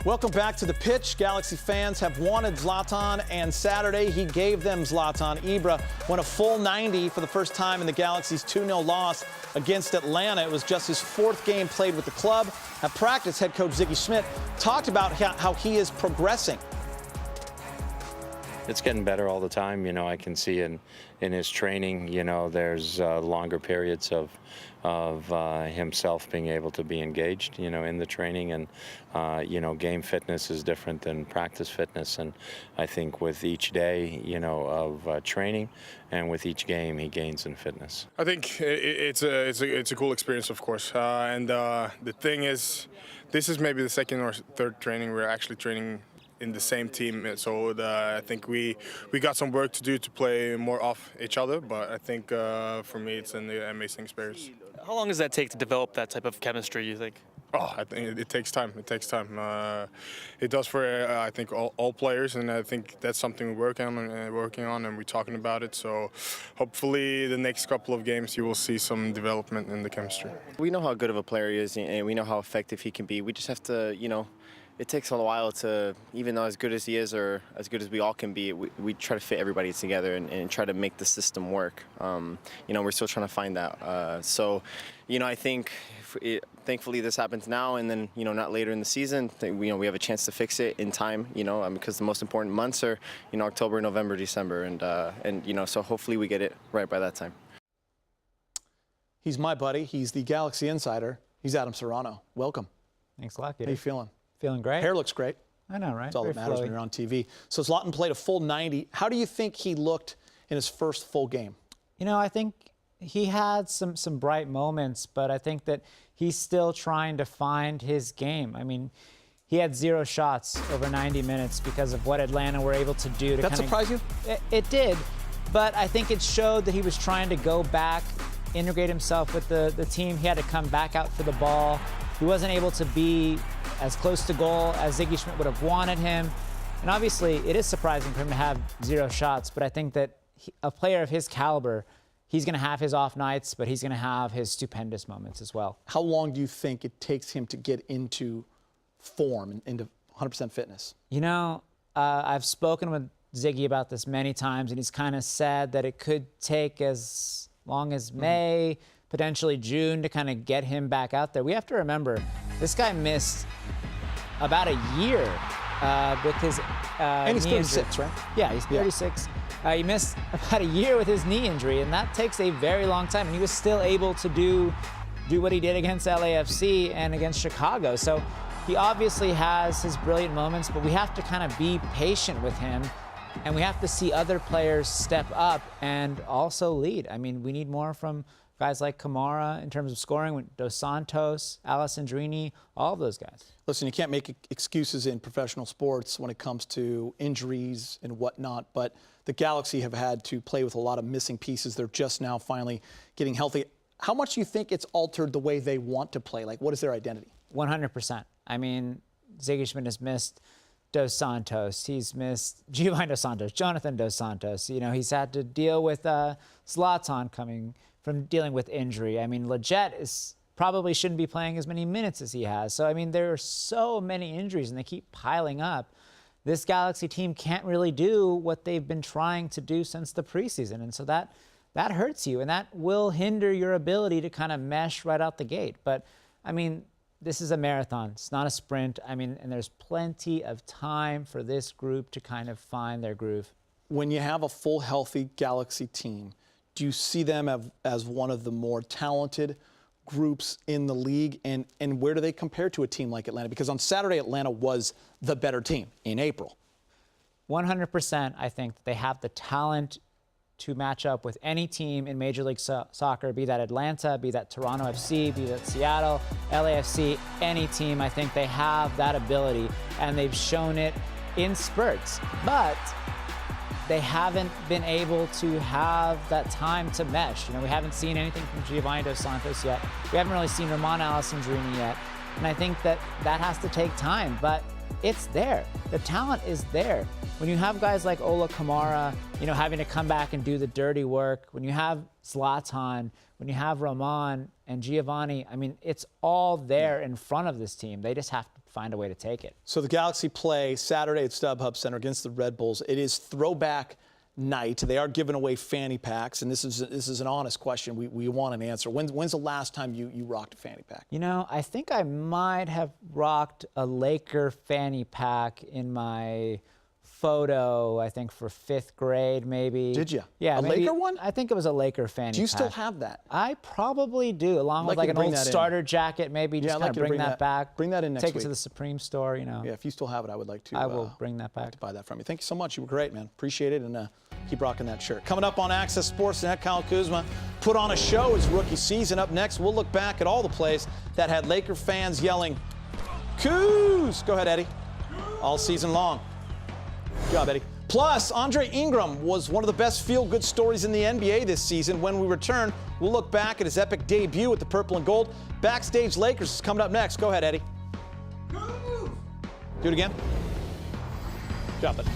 Welcome back to the pitch. Galaxy fans have wanted Zlatan, and Saturday he gave them Zlatan. Ibra went a full 90 for the first time in the Galaxy's 2-0 loss against Atlanta. It was just his fourth game played with the club. At practice, head coach Ziggy Schmidt talked about how he is progressing. It's getting better all the time. You know, I can see in his training, you know, there's longer periods of himself being able to be engaged, you know, in the training. And, you know, game fitness is different than practice fitness. And I think with each day, you know, of training and with each game, he gains in fitness. I think it's a cool experience, of course. And the thing is, this is maybe the second or third training we're actually training in the same team, so I think we got some work to do to play more off each other, but I think for me it's an amazing experience. How long does that take to develop that type of chemistry, you think? Oh, I think it takes time. It takes time. It does for I think all players, and I think that's something we're working on, and we're talking about it. So hopefully the next couple of games you will see some development in the chemistry. We know how good of a player he is, and we know how effective he can be. We just have to, you know, it takes a while to, even though as good as he is or as good as we all can be, we try to fit everybody together and try to make the system work. You know, we're still trying to find that. So, you know, I think thankfully this happens now, and then, you know, not later in the season. You know, we have a chance to fix it in time, you know, because the most important months are, you know, October, November, December. And you know, so hopefully we get it right by that time. He's my buddy. He's the Galaxy insider. He's Adam Serrano. Welcome. Thanks a lot, Peter. How you feeling? Feeling great. Hair looks great. I know, right? That's all Very that matters flowy. when you're on TV. So Zlatan played a full 90. How do you think he looked in his first full game? You know, I think he had some bright moments, but I think that he's still trying to find his game. I mean, he had 0 shots over 90 minutes because of what Atlanta were able to do. That surprise you? It did, but I think it showed that he was trying to go back, integrate himself with the team. He had to come back out for the ball. He wasn't able to be as close to goal as Ziggy Schmidt would have wanted him. And obviously, it is surprising for him to have 0 shots, but I think that a player of his caliber, he's going to have his off nights, but he's going to have his stupendous moments as well. How long do you think it takes him to get into form and into 100% fitness? You know, I've spoken with Ziggy about this many times, and he's kind of said that it could take as long as May, potentially June, to kind of get him back out there. We have to remember, this guy missed about a year with his and he's knee 36, injury. right? Yeah, he's 36. He missed about a year with his knee injury, and that takes a very long time. And he was still able to do what he did against LAFC and against Chicago. So he obviously has his brilliant moments, but we have to kind of be patient with him, and we have to see other players step up and also lead. I mean, we need more from guys like Kamara in terms of scoring, Dos Santos, Alessandrini, all of those guys. Listen, you can't make excuses in professional sports when it comes to injuries and whatnot, but the Galaxy have had to play with a lot of missing pieces. They're just now finally getting healthy. How much do you think it's altered the way they want to play? Like, what is their identity? 100%. I mean, Ziggy Schmidt has missed Dos Santos. He's missed Giovanni Dos Santos, Jonathan Dos Santos. You know, he's had to deal with Zlatan coming from dealing with injury. I mean, Leggett probably shouldn't be playing as many minutes as he has. So, I mean, there are so many injuries, and they keep piling up. This Galaxy team can't really do what they've been trying to do since the preseason. And so that hurts you, and that will hinder your ability to kind of mesh right out the gate. But, I mean, this is a marathon. It's not a sprint. I mean, and there's plenty of time for this group to kind of find their groove. When you have a full, healthy Galaxy team, do you see them as one of the more talented groups in the league? And where do they compare to a team like Atlanta? Because on Saturday, Atlanta was the better team in April. 100%, I think that they have the talent to match up with any team in Major League Soccer, be that Atlanta, be that Toronto FC, be that Seattle, LAFC, any team. I think they have that ability, and they've shown it in spurts. But they haven't been able to have that time to mesh. You know, we haven't seen anything from Giovanni Dos Santos yet. We haven't really seen Ramon Alessandrini yet. And I think that has to take time, but it's there. The talent is there. When you have guys like Ola Kamara, you know, having to come back and do the dirty work, when you have Zlatan, when you have Ramon and Giovanni. I mean, it's all there in front of this team. They just have to find a way to take it. So the Galaxy play Saturday at StubHub Center against the Red Bulls. It is throwback night. They are giving away fanny packs, and this is an honest question. We want an answer. When's the last time you rocked a fanny pack? You know, I think I might have rocked a Laker fanny pack in my photo, I think for 5th grade, maybe. Did you? Yeah. A maybe, Laker one? I think it was a Laker fanny pack. Do you still have that? I probably do, along with I'd like like you an to bring old that in. starter jacket, maybe. Yeah, Just I'd kind like of you to bring that back. Bring that in next Take it week. to the Supreme store, you know. Yeah, if you still have it, I would like to. I will bring that back. To buy that from you. Thank you so much. You were great, man. Appreciate it, and keep rocking that shirt. Coming up on Access Sportsnet, Kyle Kuzma put on a show his rookie season. Up next, we'll look back at all the plays that had Laker fans yelling, Kuz! Go ahead, Eddie. All season long. Good job, Eddie. Plus, Andre Ingram was one of the best feel-good stories in the NBA this season. When we return, we'll look back at his epic debut with the purple and gold. Backstage Lakers is coming up next. Go ahead, Eddie. Do it again. Drop it.